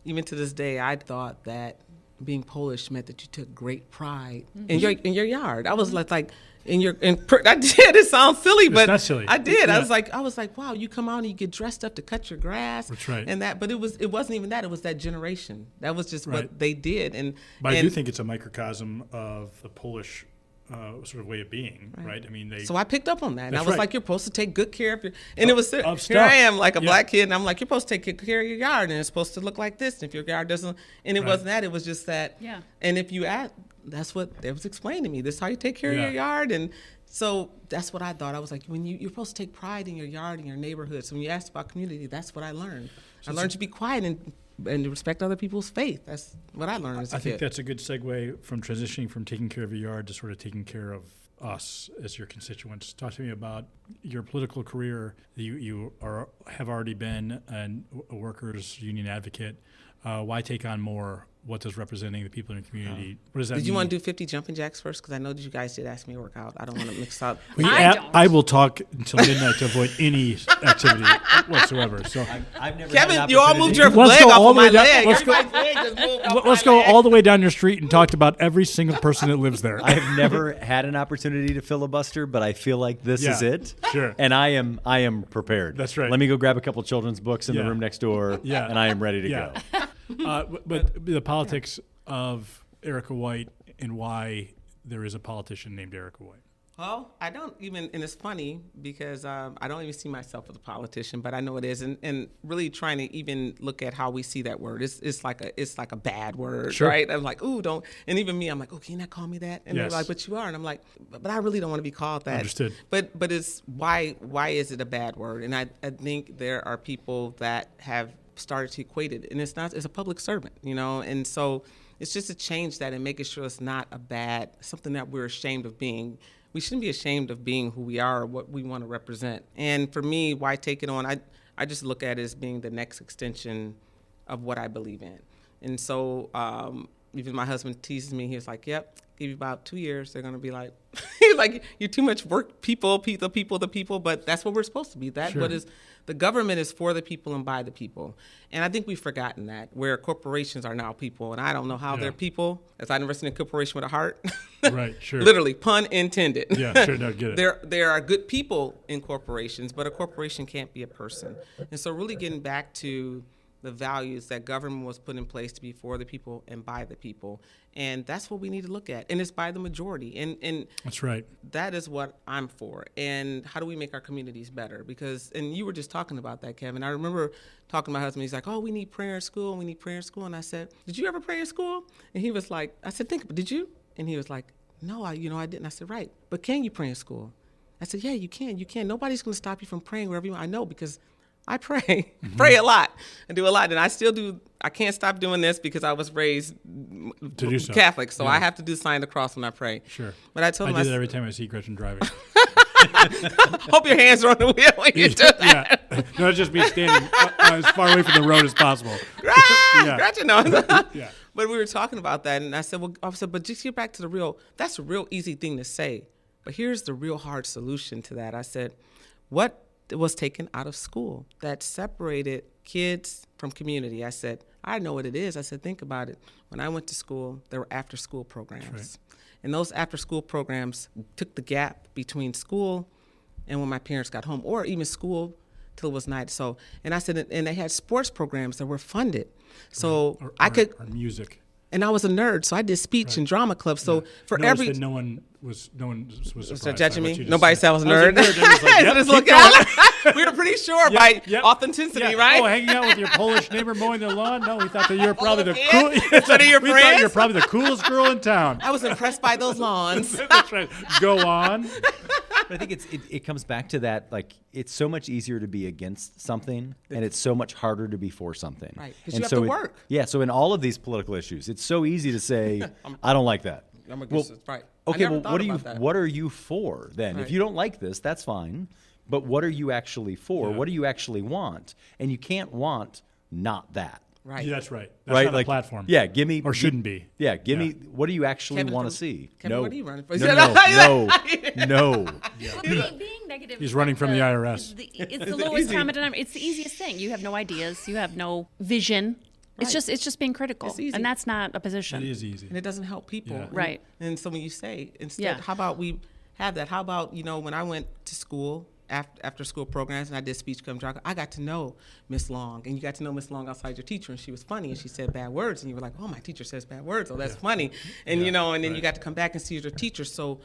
even to this day, I thought that being Polish meant that you took great pride in your yard. I was like I did. It sounds silly, but it's not silly. I did. Yeah. I was like, wow, you come out and you get dressed up to cut your grass. That's right. And that, but it wasn't even that. It was that generation. That was just what they did. But I do think it's a microcosm of the Polish sort of way of being, right? I mean, so I picked up on that, and I That's was right. like, "You're supposed to take good care of your." And it was here stuff. I am, like a black kid, and I'm like, "You're supposed to take good care of your yard, and it's supposed to look like this. And if your yard doesn't, and it wasn't that. It was just that. Yeah. And if you ask, that's what they was explaining to me. This is how you take care of your yard, and so that's what I thought. I was like, when you're supposed to take pride in your yard and your neighborhood. So when you asked about community, that's what I learned. I learned to be quiet and to respect other people's faith. That's what I learned as a kid. I think that's a good segue from transitioning from taking care of your yard to sort of taking care of us as your constituents. Talk to me about your political career. You have already been a workers' union advocate. Why take on more? What does representing the people in your community? What does that mean? Did you want to do 50 jumping jacks first? Because I know that you guys did ask me to work out. I don't want to mix up. I will talk until midnight to avoid any activity whatsoever. So, I've never Kevin, you all moved your Let's leg go off all of the my way down- leg. let's go- Everybody's leg just moved off let's my go leg. all the way down your street and talked about every single person that lives there. I have never had an opportunity to filibuster, but I feel like this is it. Sure. And I am prepared. That's right. Let me go grab a couple children's books in the room next door, Yeah. and I am ready to go. But the politics of Erika White and why there is a politician named Erika White. Well, I don't even, and it's funny because I don't even see myself as a politician, but I know it is, and really trying to even look at how we see that word. It's like a bad word, Sure. right? I'm like, ooh, don't. And even me, I'm like, oh, can you not call me that? And Yes. they're like, but you are, and I'm like, but I really don't want to be called that. Understood. But it's why is it a bad word? And I think there are people that have started to equate it, and it's not. It's a public servant, and so it's just to change that and making sure it's not something that we're ashamed of being. We shouldn't be ashamed of being who we are or what we want to represent. And for me, why take it on? I just look at it as being the next extension of what I believe in. And so even my husband teases me. He was like, yep, give you about 2 years. They're going to be like, he's like, you're too much work, people. But that's what we're supposed to be. The government is for the people and by the people. And I think we've forgotten that, where corporations are now people. And I don't know how they're people, as I never seen a corporation with a heart. Right, sure. Literally, pun intended. Yeah, sure, no, get it. There are good people in corporations, but a corporation can't be a person. And so really getting back to the values that government was put in place to be for the people and by the people. And that's what we need to look at. And it's by the majority. And That's right. that is what I'm for. And how do we make our communities better? And you were just talking about that, Kevin. I remember talking to my husband. He's like, oh, we need prayer in school. And I said, did you ever pray in school? And he was like, I said, did you? And he was like, no, I didn't. I said, right. But can you pray in school? I said, yeah, you can. Nobody's going to stop you from praying wherever you want. I know, because I pray, pray a lot and do a lot. And I still do. I can't stop doing this because I was raised To do so. Catholic. So I have to do the sign of the cross when I pray. Sure. But I told him, I do that every time I see Gretchen driving. hope your hands are on the wheel when you do that. Yeah. No, it's just me standing as far away from the road as possible. Yeah. Gretchen knows. Yeah. But we were talking about that, and I said, but just get back to the real. That's a real easy thing to say. But here's the real hard solution to that. I said, what was taken out of school that separated kids from community? I said, I know what it is. I said, think about it. When I went to school, there were after-school programs. Right. And those after-school programs took the gap between school and when my parents got home, or even school till it was night. So, and I said, and they had sports programs that were funded. So or music. And I was a nerd, so I did speech and drama clubs. So for Notice every that no one was surprised. judging by me. what you just Nobody said. said I was a I nerd. was a nerd. They was like, Just yep, look, we were pretty sure by yep. authenticity, Yeah. right? Oh, hanging out with your Polish neighbor mowing the lawn? No, we thought that you were probably the kid? coolest. One of your We thought friends? you were probably the coolest girl in town. I was impressed by those lawns. That's right. Go on. But I think it comes back to that, like, it's so much easier to be against something, and it's so much harder to be for something. Right, 'cause And you have to so work. Yeah, so in all of these political issues, it's so easy to say, I don't like that. I'm against it, right. I Okay, never well, thought what about that. what are you for then? Right. If you don't like this, that's fine. But what are you actually for? Yeah. What do you actually want? And you can't want not that. Right. Yeah, that's right. That's right? not a platform. Yeah, give me Or shouldn't be. Yeah, give Yeah. me what do you actually Kevin want to from- see? Kevin, no, what are you running for? no. Well, being negative. He's is running like from the IRS. It's the lowest common denominator. It's the easiest thing. You have no ideas. You have no vision. It's just being critical, It's easy. and that's not a position. It is easy. And it doesn't help people. Yeah. Right. And so when you say, instead, Yeah. how about we have that? How about, when I went to school, after school programs, and I did speech club, I got to know Miss Long, and you got to know Miss Long outside your teacher, and she was funny, and she said bad words, and you were like, oh, my teacher says bad words, oh, that's funny. And, and then you got to come back and see your teacher. So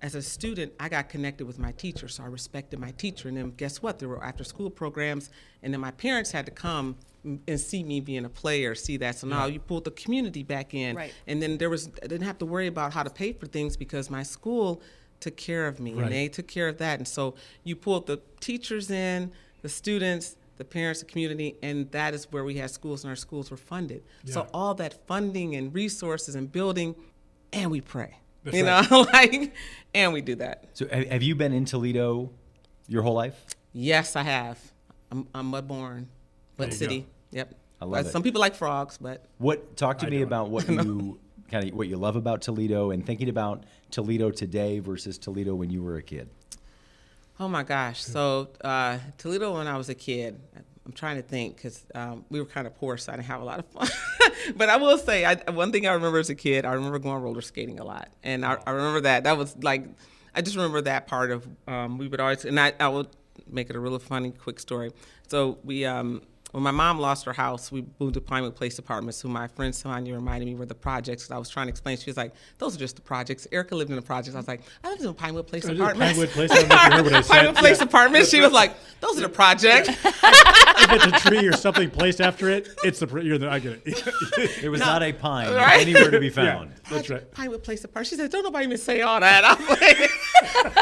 as a student, I got connected with my teacher, so I respected my teacher. And then guess what? There were after school programs, and then my parents had to come and see me being a player, see that. So now you pulled the community back in. Right. And then I didn't have to worry about how to pay for things because my school took care of me, Right. and they took care of that. And so you pulled the teachers in, the students, the parents, the community, and that is where we had schools, and our schools were funded. So Yeah. all that funding and resources and building, and we pray. That's right. And we do that. So have you been in Toledo your whole life? Yes, I have. I'm mud born, There Mud you City. Yep. I love it. Some people like frogs, but Talk to I me don't. about what you love about Toledo, and thinking about Toledo today versus Toledo when you were a kid. oh my gosh. So Toledo when I was a kid, I'm trying to think because we were kind of poor, so I didn't have a lot of fun. But I will say, one thing I remember as a kid, I remember going roller skating a lot. And I remember that was like, I just remember that part of, we would always, and I would make it a really funny, quick story. So we, when my mom lost her house, we moved to Pinewood Place Apartments, who my friend Sonia reminded me were the projects. Because I was trying to explain. She was like, those are just the projects. Erika lived in the projects. I was like, I lived in Pinewood Place Apartments. Pinewood Place, I don't know if you heard what I said. Pinewood Place Yeah. Apartments. She was like, those are the projects. If it's a tree or something placed after it, it's I get it. There was not a pine Right. anywhere to be found. That's right. Pinewood Place Apartments. She said, don't nobody even say all that. I'm like,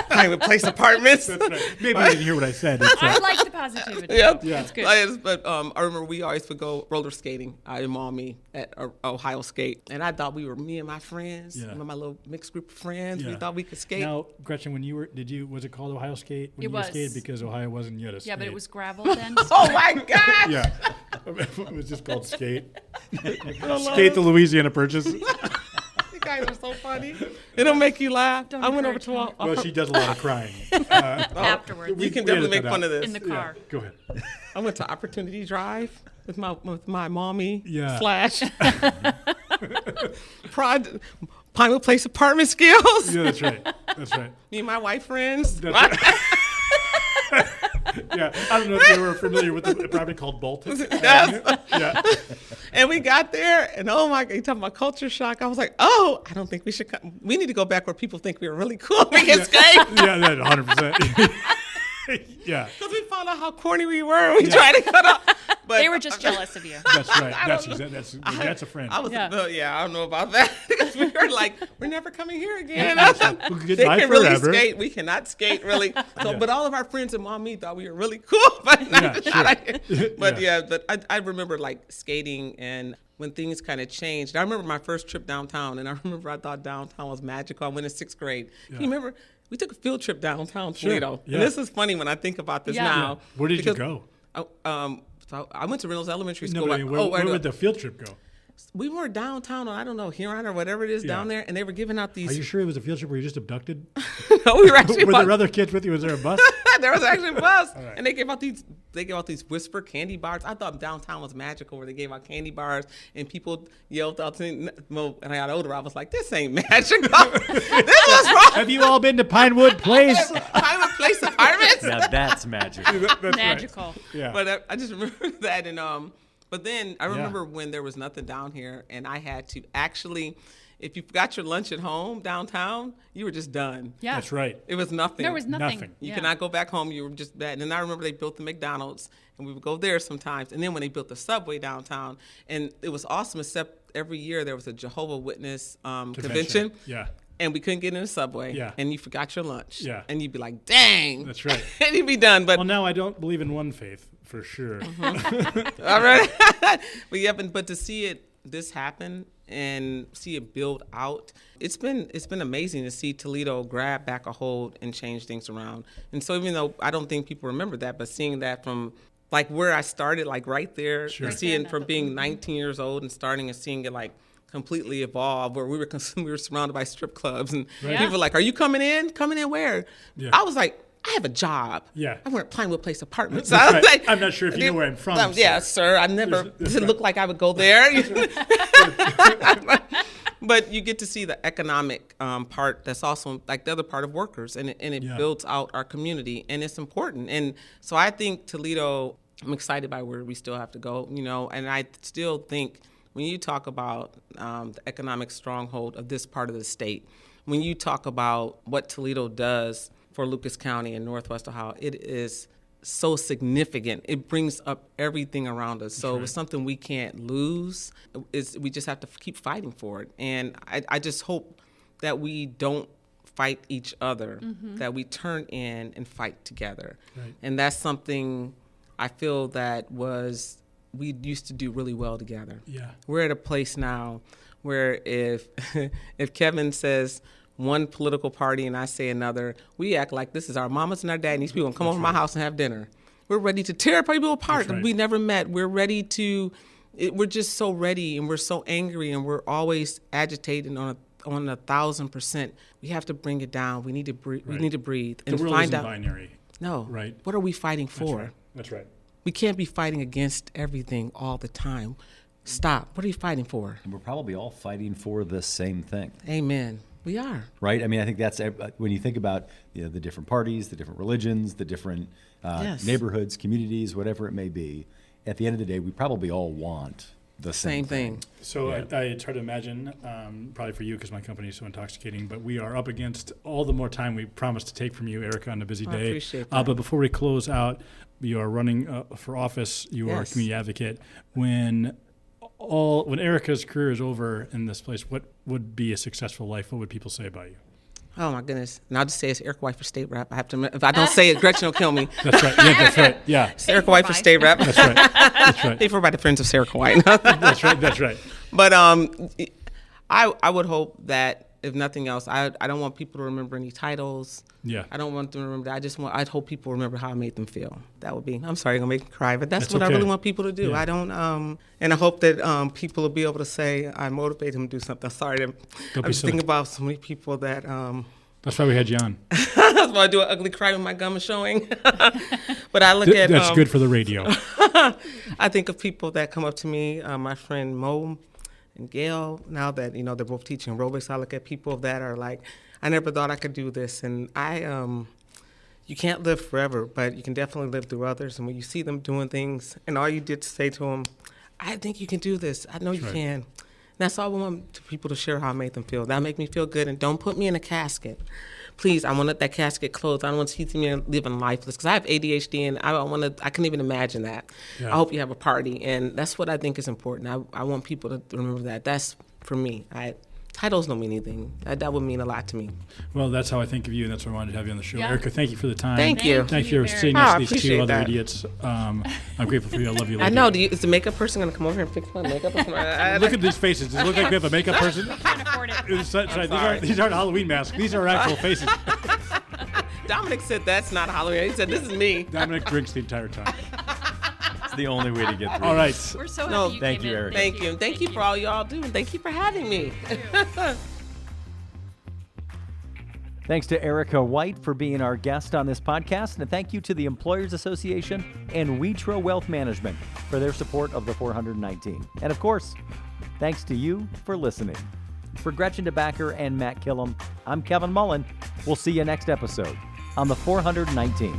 Pinewood Place Apartments. That's right. Maybe you didn't hear what I said. It's, I like the positivity. Yep. Yeah. That's good. But I remember we always would go roller skating in Maumee at Ohio Skate. And I thought me and my friends, Yeah. my little mixed group of friends, we Yeah. thought we could skate. Now, Gretchen, when you were, was it called Ohio Skate when It you was. skated? Because Ohio wasn't yet a skate. Yeah, but it was gravel then. Oh my God. Yeah. It was just called Skate. Skate the Louisiana Purchase. You guys are so funny. It'll make you laugh. Don't I went over encourage to Well, she does a lot of crying. Afterwards. You can we definitely edit make that fun out. of this. In the car. Go ahead. I went to Opportunity Drive with my mommy Yeah. / Pinewood Place apartment skills. Yeah, that's right. That's right. Me and my white friends. That's right. Yeah, I don't know if you were familiar with the property called Bolton. Yes. Yeah. And we got there, and oh my God, you talking about culture shock. I was like, oh, I don't think we should come. We need to go back where people think we were really cool. We can skate. Yeah, that 100%. Yeah, Because we found out how corny we were. We tried to cut off. But They were just jealous of you. that's right. That's a friend. I was, Yeah. I don't know about that. Because we were like, we're never coming here again. They Goodbye can really forever. skate. We cannot skate really. So, Yeah. But all of our friends and mommy thought we were really cool. But but I remember like skating and when things kind of changed. I remember my first trip downtown, and I remember I thought downtown was magical. I went in 6th grade. Can you remember? We took a field trip downtown Toledo. Yeah. And this is funny when I think about this Yeah. now. Where did you because- go? So I went to Reynolds Elementary School. No, but where would the field trip go? We were downtown, I don't know, Huron or whatever it is down there, and they were giving out Are these. you sure it was a field trip where you just abducted? No, we were actually. Were there other kids with you? Was there a bus? There was actually a bus, right. and they gave out these whisper candy bars. I thought downtown was magical, where they gave out candy bars, and people yelled out to me. Well, when I got older, I was like, "This ain't magical. This was wrong." Have you all been to Pinewood Place? Pinewood Place Apartments. Now that's magic. That's right. Magical. Yeah. But I just remember that, and but then I remember when there was nothing down here, and I had to actually, if you got your lunch at home downtown, you were just done. Yeah. That's right. It was nothing. There was nothing. Nothing. You Yeah. cannot go back home. You were just that. And then I remember they built the McDonald's, and we would go there sometimes. And then when they built the subway downtown, and it was awesome. Except every year there was a Jehovah's Witness convention. Yeah. And we couldn't get in the subway. Yeah. And you forgot your lunch. Yeah. And you'd be like, dang. That's right. And you'd be done. But Well, now I don't believe in one faith for sure. all right. But to see this happen and see it build out, it's been amazing to see Toledo grab back a hold and change things around. And so even though I don't think people remember that, but seeing that from like where I started, like right there, Sure. and Right seeing there, from that's being 19 years old and starting and seeing it like completely evolve, where we were surrounded by strip clubs and Right. people were like, "Are you coming in? Coming in where?" Yeah. I was like, "I have a job. Yeah. I work at Pinewood Place Apartments." That's I was right. like, I'm not sure if you know where I'm from, Yeah, sir. sir. I never That's didn't right. look like I would go there. But you get to see the economic part. That's also like the other part of workers, and it Yeah. builds out our community, and it's important. And so I think Toledo. I'm excited by where we still have to go, and I still think when you talk about the economic stronghold of this part of the state, when you talk about what Toledo does for Lucas County and Northwest Ohio, it is so significant. It brings up everything around us. So it's something we can't lose. We just have to keep fighting for it. And I just hope that we don't fight each other, that we turn in and fight together. Right. And that's something I feel that we used to do really well together. Yeah. We're at a place now where if Kevin says one political party and I say another, we act like this is our mamas and our daddies. People gonna come over to my house and have dinner. We're ready to tear people apart. That's right. We never met. We're ready to. We're just so ready, and we're so angry, and we're always agitated on 1,000%. We have to bring it down. We need to breathe. Right. We need to breathe The and world find isn't out. binary. No. Right. What are we fighting for? That's right. We can't be fighting against everything all the time. Stop. What are you fighting for? And we're probably all fighting for the same thing, Amen. We are. right? I mean, I think that's when you think about the different parties, the different religions, the different Yes. neighborhoods, communities, whatever it may be. At the end of the day, we probably all want the Same thing. So Yeah. it's hard to imagine, probably for you because my company is so intoxicating, but we are up against all the more time we promised to take from you, Erika, on a busy I day. appreciate that. But before we close out, you are running for office. You are a Yes. community advocate. When Erika's career is over in this place, what would be a successful life? What would people say about you? Oh my goodness. And I'll just say it's Erika White for state rep. I have to. If I don't say it, Gretchen will kill me. That's right. Yeah, that's right. Yeah, It's Erika White for state rep. that's right. That's right. Paid for by the Friends of Erika White. That's right. That's right. But I would hope that if nothing else, I don't want people to remember any titles. Yeah. I don't want them to remember that. I'd hope people remember how I made them feel. That would be, I'm sorry, you're going to make me cry, but that's what I okay. really want people to do. Yeah. I don't, and I hope that people will be able to say, I motivate them to do something. Sorry, I'm be just silly. thinking about so many people that, That's why we had you on. that's why I do an ugly cry when my gum is showing. But I look at, That's good for the radio. I think of people that come up to me, my friend Mo and Gail, now that, they're both teaching aerobics, I look at people that are like, I never thought I could do this. And you can't live forever, but you can definitely live through others. And when you see them doing things and all you did to say to them, I think you can do this. I know you Right. can. That's all I want to people to share how I made them feel. That make me feel good. And don't put me in a casket. Please, I want that casket closed. I don't want to see me living lifeless because I have ADHD and I couldn't even imagine that. Yeah. I hope you have a party. And that's what I think is important. I want people to remember that. That's for me. Titles don't mean anything. That would mean a lot to me. Well, that's how I think of you, and that's why I wanted to have you on the show. Yeah. Erika, thank you for the time. Thank you. Thank you for very sitting much. next Oh, I to these two appreciate other that. idiots. I'm grateful for you. I love you. I lady. know. Is the makeup person going to come over here and fix my makeup? Look at these faces. Does it look like we have a makeup person? Can't afford it. sorry. These aren't Halloween masks. These are actual faces. Dominic said that's not Halloween. He said this is me. Dominic drinks the entire time. It's the only way to get through. All right. We're so happy No, you thank came you, in. Erika. Thank you. Thank you for all y'all do. And thank you for having me. Thanks to Erika White for being our guest on this podcast, and thank you to the Employers Association and Wetro Wealth Management for their support of the 419. And of course, thanks to you for listening. For Gretchen DeBacker and Matt Killam, I'm Kevin Mullen. We'll see you next episode on the 419.